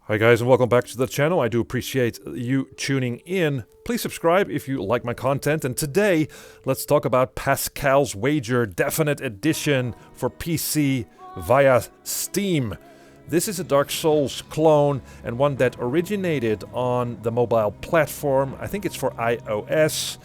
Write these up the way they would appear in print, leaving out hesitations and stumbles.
Hi guys, and welcome back to the channel. I do appreciate you tuning in. Please subscribe if you like my content. And today, let's talk about Pascal's Wager Definite Edition for PC via Steam. This is a Dark Souls clone and one that originated on the mobile platform. I think it's for iOS.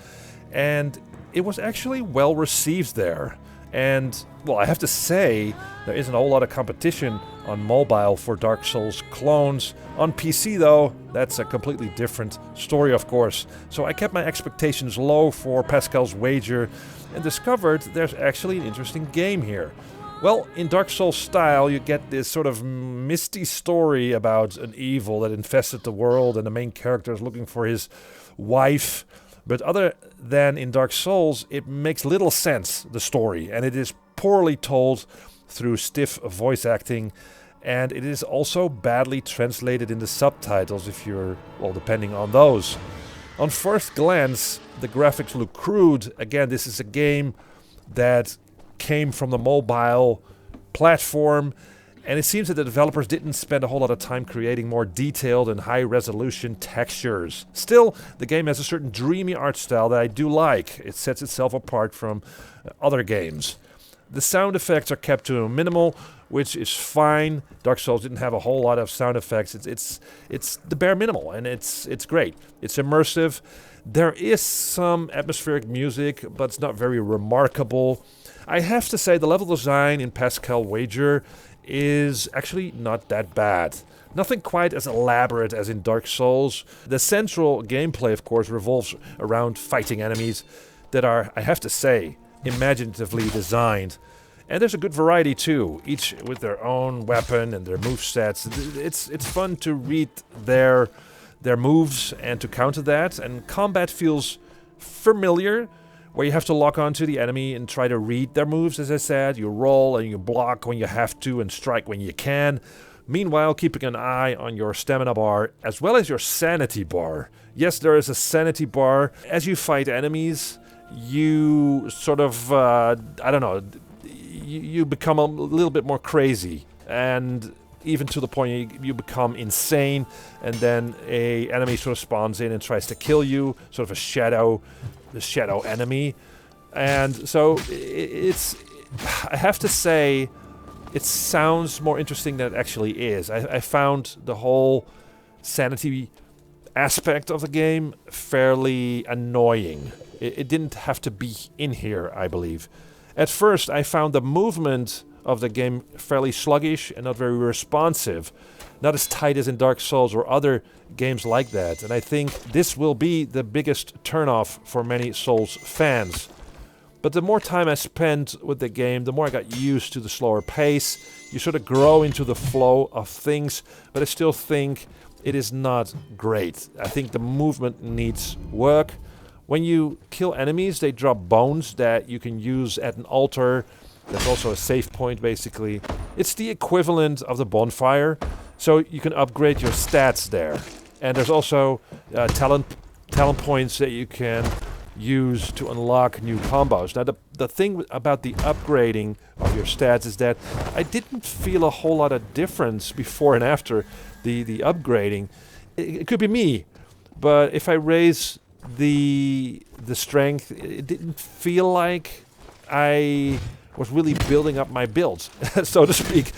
And it was actually well received there. And, well, I have to say, there isn't a whole lot of competition on mobile for Dark Souls clones. On PC, though, that's a completely different story, of course. So I kept my expectations low for Pascal's Wager and discovered there's actually an interesting game here. Well, in Dark Souls style, you get this sort of misty story about an evil that infested the world, and the main character is looking for his wife. But other than in Dark Souls, it makes little sense, the story, and it is poorly told through stiff voice acting, and it is also badly translated in the subtitles if you're, well, depending on those. On first glance, the graphics look crude. Again, this is a game that came from the mobile platform, and it seems that the developers didn't spend a whole lot of time creating more detailed and high-resolution textures. Still, the game has a certain dreamy art style that I do like. It sets itself apart from other games. The sound effects are kept to a minimal, which is fine. Dark Souls didn't have a whole lot of sound effects. It's the bare minimal, and it's great. It's immersive. There is some atmospheric music, but it's not very remarkable. I have to say, the level design in Pascal Wager is actually not that bad. Nothing quite as elaborate as in Dark Souls. The central gameplay, of course, revolves around fighting enemies that are, I have to say, imaginatively designed. And there's a good variety too, each with their own weapon and their movesets. It's fun to read their moves and to counter that, and combat feels familiar, where you have to lock onto the enemy and try to read their moves, as I said. You roll and you block when you have to and strike when you can. Meanwhile, keeping an eye on your stamina bar as well as your sanity bar. Yes, there is a sanity bar. As you fight enemies, you sort of, you become a little bit more crazy. And even to the point you become insane, and then a enemy sort of spawns in and tries to kill you, sort of a shadow enemy. And so I have to say, it sounds more interesting than it actually is. I found the whole sanity aspect of the game fairly annoying. It didn't have to be in here, I believe. At first, I found the movement of the game fairly sluggish and not very responsive. Not as tight as in Dark Souls or other games like that. And I think this will be the biggest turnoff for many Souls fans. But the more time I spent with the game, the more I got used to the slower pace. You sort of grow into the flow of things, but I still think it is not great. I think the movement needs work. When you kill enemies, they drop bones that you can use at an altar. That's also a save point, basically. It's the equivalent of the bonfire, so you can upgrade your stats there. And there's also talent points that you can use to unlock new combos. Now, the thing about the upgrading of your stats is that I didn't feel a whole lot of difference before and after the upgrading. It could be me, but if I raise the strength, it didn't feel like I was really building up my build, so to speak.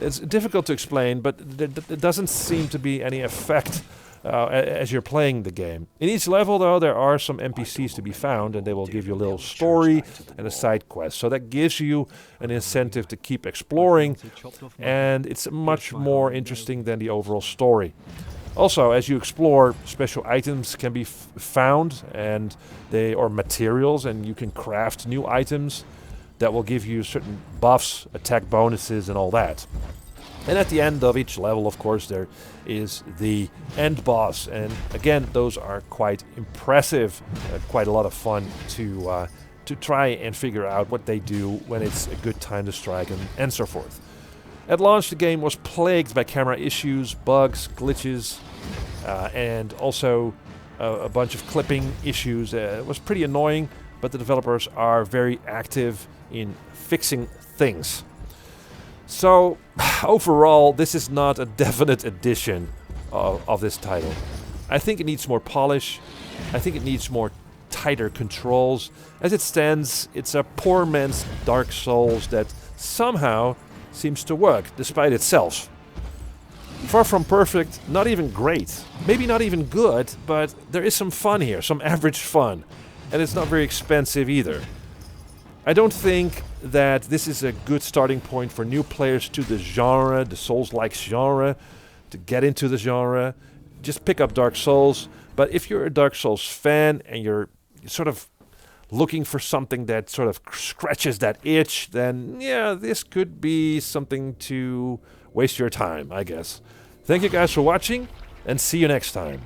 It's difficult to explain, but there doesn't seem to be any effect as you're playing the game. In each level, though, there are some NPCs to be found, and they will give you a little story and a side quest. So that gives you an incentive to keep exploring, and it's much more interesting than the overall story. Also, as you explore, special items can be found, and or materials, and you can craft new items that will give you certain buffs, attack bonuses, and all that. And at the end of each level, of course, there is the end boss. And again, those are quite impressive, quite a lot of fun to try and figure out what they do when it's a good time to strike, and so forth. At launch, the game was plagued by camera issues, bugs, glitches, and also a bunch of clipping issues. It was pretty annoying, but the developers are very active in fixing things. So, overall, this is not a definite edition, of this title. I think it needs more polish. I think it needs more tighter controls. As it stands, it's a poor man's Dark Souls that somehow seems to work, despite itself. Far from perfect, not even great. Maybe not even good, but there is some fun here, some average fun. And it's not very expensive either. I don't think that this is a good starting point for new players to the genre, the Souls-like genre, to get into the genre. Just pick up Dark Souls. But if you're a Dark Souls fan and you're sort of looking for something that sort of scratches that itch, then yeah, this could be something to waste your time, I guess. Thank you guys for watching, and see you next time.